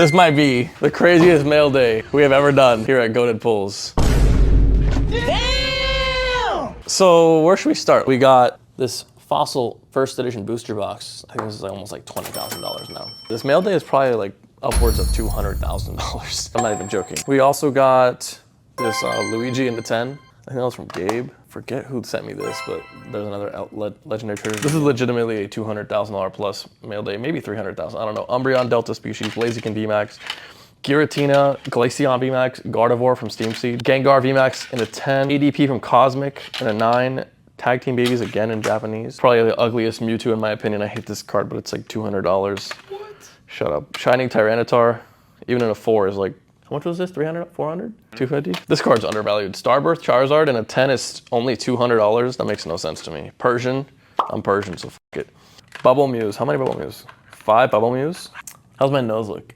This might be the craziest mail day we have ever done here at Goated Pulls. Damn! So where should we start? We got this Fossil first edition booster box. I think this is almost like $20,000 now. This mail day is probably like upwards of $200,000. I'm not even joking. We also got this Luigi in the 10. I think that was from Gabe. Forget who sent me this, but there's another legendary trigger. This is legitimately a $200,000 plus mail day, maybe 300,000. I don't know. Umbreon Delta Species, Blaziken VMAX, Giratina, Glaceon VMAX, Gardevoir from Steam Seed, Gengar VMAX in a 10, ADP from Cosmic in a 9, Tag Team Babies again in Japanese. Probably the ugliest Mewtwo in my opinion. I hate this card, but it's like $200. What? Shut up. Shining Tyranitar, even in a 4 is like, how much was this? 300, 400, 250? This card's undervalued. Starbirth Charizard in a 10 is only $200. That makes no sense to me. Persian, I'm Persian, so f it. Bubble Muse, how many Bubble Muse? 5 Bubble Muse? How's my nose look?